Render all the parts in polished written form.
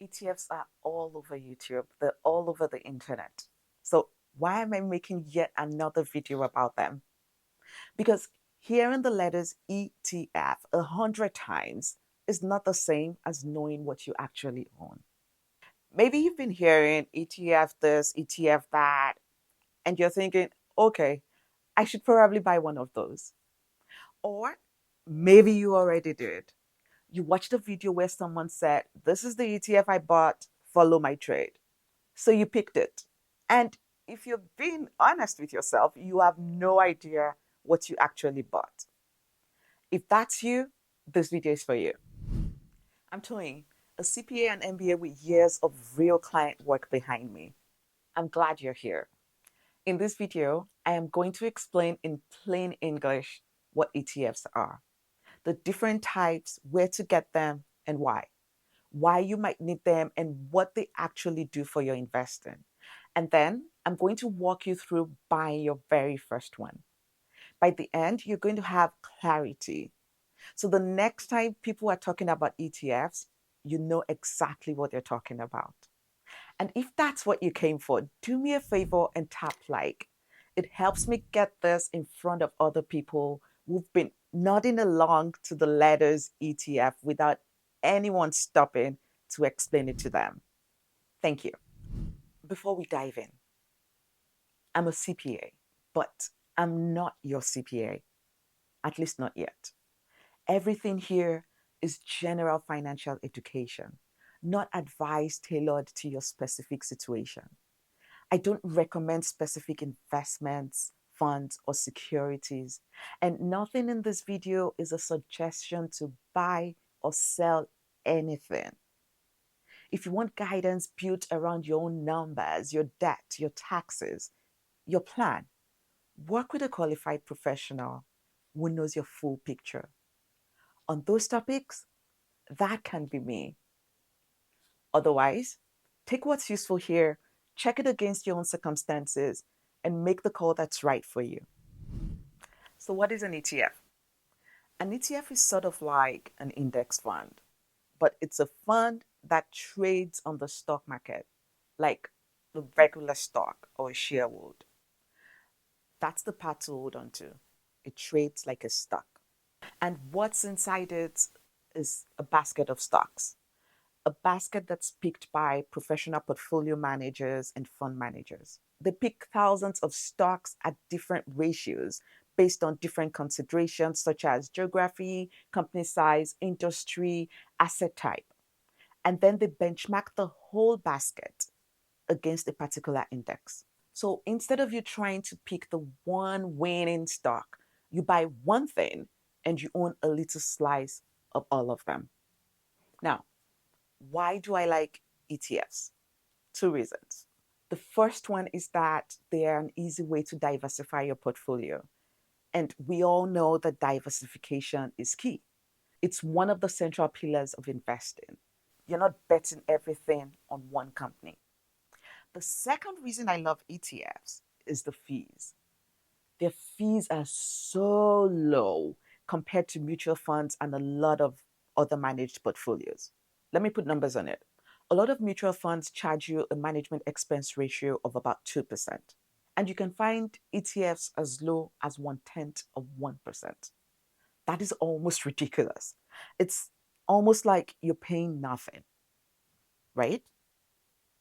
ETFs are all over YouTube, they're all over the internet. So, why am I making yet another video about them? Because hearing the letters ETF 100 times is not the same as knowing what you actually own. Maybe you've been hearing ETF this, ETF that, and you're thinking, okay, I should probably buy one of those. Or maybe you already did. You watched a video where someone said, this is the ETF I bought, follow my trade. So you picked it. And if you're being honest with yourself, you have no idea what you actually bought. If that's you, this video is for you. I'm Toyin, a CPA and MBA with years of real client work behind me. I'm glad you're here. In this video, I am going to explain in plain English what ETFs are, the different types, where to get them, and why you might need them, and what they actually do for your investing. And then I'm going to walk you through buying your very first one. By the end, you're going to have clarity. So the next time people are talking about ETFs, you know exactly what they're talking about. And if that's what you came for, do me a favor and tap like. It helps me get this in front of other people who've been nodding along to the letters ETF without anyone stopping to explain it to them. Thank you. Before we dive in, I'm a CPA, but I'm not your CPA, at least not yet. Everything here is general financial education, not advice tailored to your specific situation. I don't recommend specific investments, funds, or securities. And nothing in this video is a suggestion to buy or sell anything. If you want guidance built around your own numbers, your debt, your taxes, your plan, work with a qualified professional who knows your full picture. On those topics, that can be me. Otherwise, take what's useful here, check it against your own circumstances, and make the call that's right for you. So, what is an ETF? An ETF is sort of like an index fund, but it's a fund that trades on the stock market, like the regular stock or a share would. That's the part to hold on to. It trades like a stock. And what's inside it is a basket of stocks, a basket that's picked by professional portfolio managers and fund managers. They pick thousands of stocks at different ratios based on different considerations such as geography, company size, industry, asset type. And then they benchmark the whole basket against a particular index. So instead of you trying to pick the one winning stock, you buy one thing and you own a little slice of all of them. Now, why do I like ETFs? Two reasons. The first one is that they are an easy way to diversify your portfolio. And we all know that diversification is key. It's one of the central pillars of investing. You're not betting everything on one company. The second reason I love ETFs is the fees. Their fees are so low compared to mutual funds and a lot of other managed portfolios. Let me put numbers on it. A lot of mutual funds charge you a management expense ratio of about 2%. And you can find ETFs as low as 1/10 of 1%. That is almost ridiculous. It's almost like you're paying nothing, right?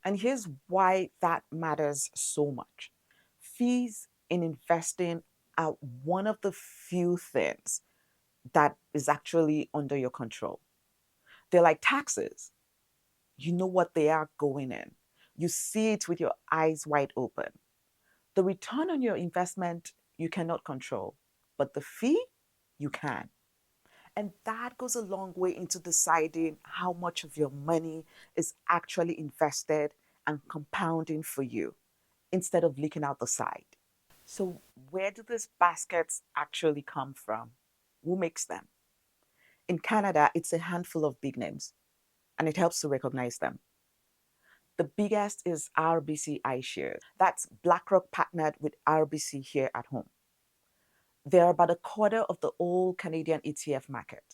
And here's why that matters so much. Fees in investing are one of the few things that is actually under your control. They're like taxes. You know what they are going in. You see it with your eyes wide open. The return on your investment, you cannot control, but the fee, you can. And that goes a long way into deciding how much of your money is actually invested and compounding for you instead of leaking out the side. So, where do these baskets actually come from? Who makes them? In Canada, it's a handful of big names, and it helps to recognize them. The biggest is RBC iShares. That's BlackRock partnered with RBC here at home. They're about a quarter of the whole Canadian ETF market.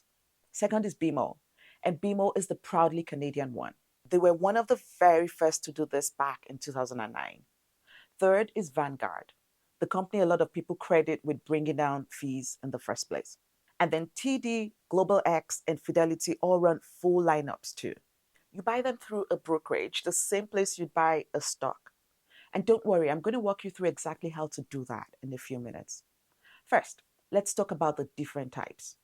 Second is BMO, and BMO is the proudly Canadian one. They were one of the very first to do this back in 2009. Third is Vanguard, the company a lot of people credit with bringing down fees in the first place. And then TD, Global X, and Fidelity all run full lineups too. You buy them through a brokerage, the same place you'd buy a stock. And don't worry, I'm going to walk you through exactly how to do that in a few minutes. First, let's talk about the different types.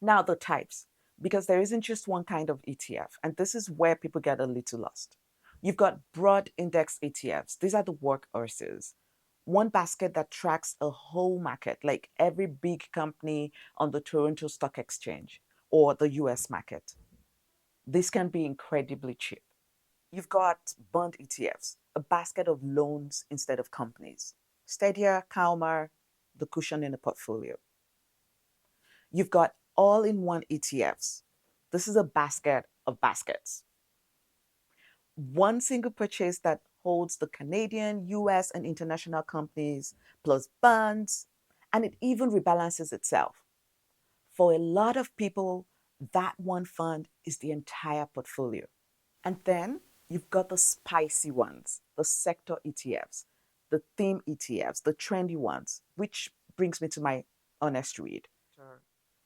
Now, the types, because there isn't just one kind of ETF, and this is where people get a little lost. You've got broad index ETFs, these are the workhorses. One basket that tracks a whole market, like every big company on the Toronto Stock Exchange or the US market. This can be incredibly cheap. You've got bond ETFs, a basket of loans instead of companies. Steadier, calmer, the cushion in the portfolio. You've got all in one ETFs. This is a basket of baskets. One single purchase that holds the Canadian, US, and international companies, plus bonds, and it even rebalances itself. For a lot of people, that one fund is the entire portfolio. And then you've got the spicy ones, the sector ETFs, the theme ETFs, the trendy ones, which brings me to my honest read. Sure.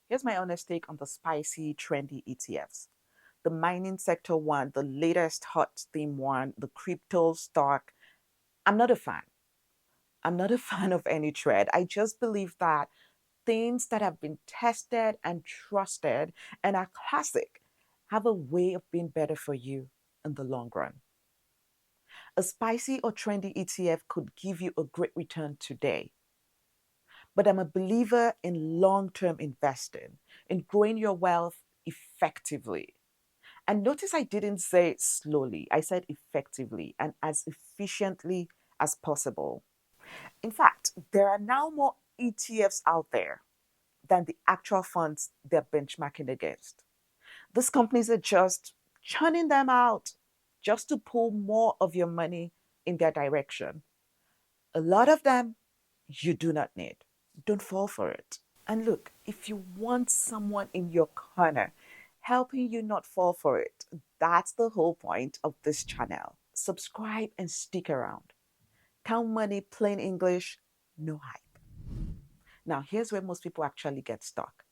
Here's my honest take on the spicy, trendy ETFs. The mining sector one, the latest hot theme one, the crypto stock. I'm not a fan. I'm not a fan of any trend. I just believe that things that have been tested and trusted and are classic have a way of being better for you in the long run. A spicy or trendy ETF could give you a great return today, but I'm a believer in long term investing, in growing your wealth effectively. And notice I didn't say slowly, I said effectively and as efficiently as possible. In fact, there are now more ETFs out there than the actual funds they're benchmarking against. These companies are just churning them out just to pull more of your money in their direction. A lot of them you do not need. Don't fall for it. And look, if you want someone in your corner helping you not fall for it, that's the whole point of this channel. Subscribe and stick around. Count money, plain English, no hype. Now, here's where most people actually get stuck.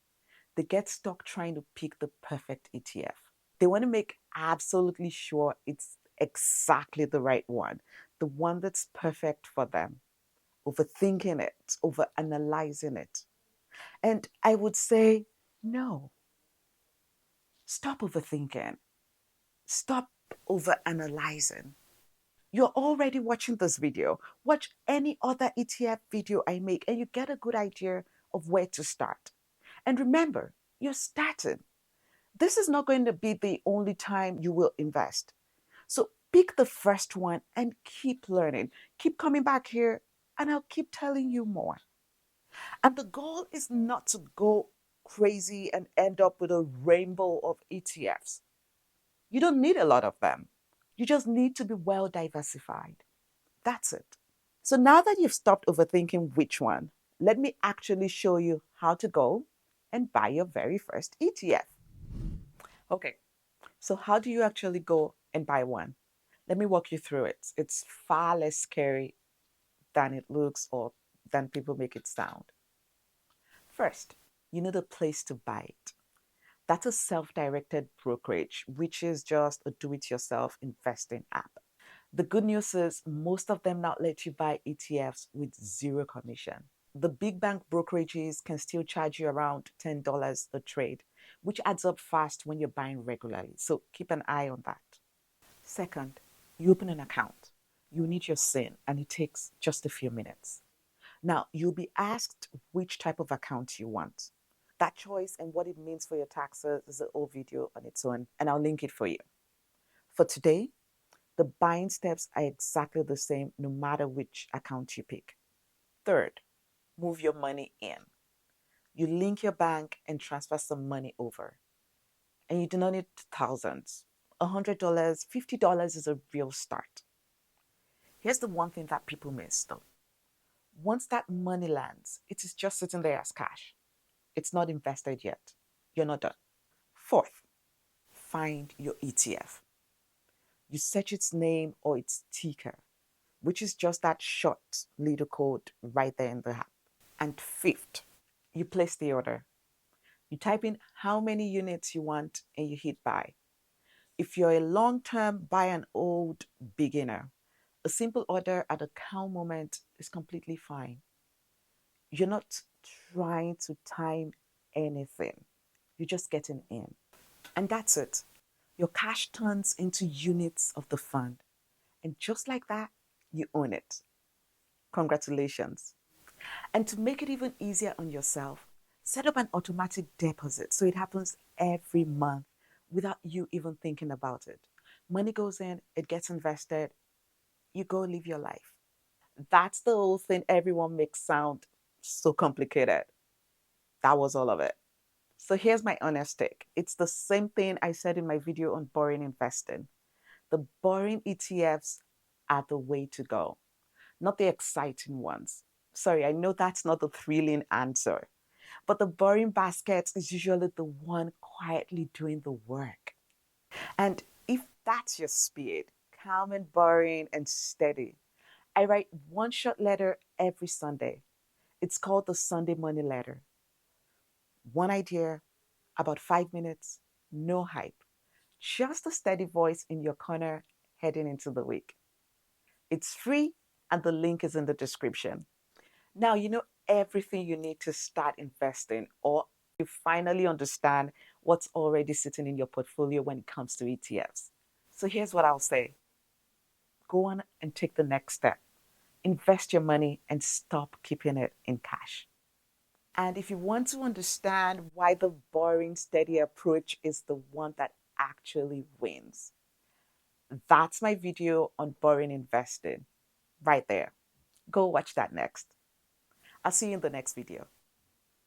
They get stuck trying to pick the perfect ETF. They want to make absolutely sure it's exactly the right one, the one that's perfect for them, overthinking it, overanalyzing it. And I would say, no, stop overthinking, stop overanalyzing. You're already watching this video. Watch any other ETF video I make, and you get a good idea of where to start. And remember, you're starting. This is not going to be the only time you will invest. So pick the first one and keep learning. Keep coming back here, and I'll keep telling you more. And the goal is not to go crazy and end up with a rainbow of ETFs. You don't need a lot of them. You just need to be well diversified. That's it. So now that you've stopped overthinking which one, let me actually show you how to go and buy your very first ETF. Okay, so how do you actually go and buy one? Let me walk you through it. It's far less scary than it looks or than people make it sound. First, you need a place to buy it. That's a self directed brokerage, which is just a do it yourself investing app. The good news is most of them now let you buy ETFs with zero commission. The big bank brokerages can still charge you around $10 a trade, which adds up fast when you're buying regularly. So keep an eye on that. Second, you open an account. You need your SIN, and it takes just a few minutes. Now, you'll be asked which type of account you want. That choice and what it means for your taxes is a whole video on its own, and I'll link it for you. For today, the buying steps are exactly the same no matter which account you pick. Third, move your money in. You link your bank and transfer some money over. And you do not need thousands. $100, $50 is a real start. Here's the one thing that people miss though. Once that money lands, it is just sitting there as cash. It's not invested yet. You're not done. Fourth, find your ETF. You search its name or its ticker, which is just that short little code right there in the app. And fifth, you place the order. You type in how many units you want and you hit buy. If you're a long term buy and hold beginner, a simple order at a cow moment is completely fine. You're not trying to time anything, you're just getting in. And that's it. Your cash turns into units of the fund. And just like that, you own it. Congratulations. And to make it even easier on yourself, set up an automatic deposit so it happens every month without you even thinking about it. Money goes in, it gets invested, you go live your life. That's the whole thing everyone makes sound so complicated. That was all of it. So here's my honest take. It's the same thing I said in my video on boring investing. The boring ETFs are the way to go, not the exciting ones. Sorry, I know that's not the thrilling answer, but the boring basket is usually the one quietly doing the work. And if that's your speed, calm and boring and steady, I write one short letter every Sunday. It's called the Sunday Money Letter. One idea, about 5 minutes, no hype, just a steady voice in your corner heading into the week. It's free and the link is in the description. Now you know everything you need to start investing, or you finally understand what's already sitting in your portfolio when it comes to ETFs. So here's what I'll say: go on and take the next step. Invest your money and stop keeping it in cash. And if you want to understand why the boring, steady approach is the one that actually wins, that's my video on boring investing right there. Go watch that next. I'll see you in the next video.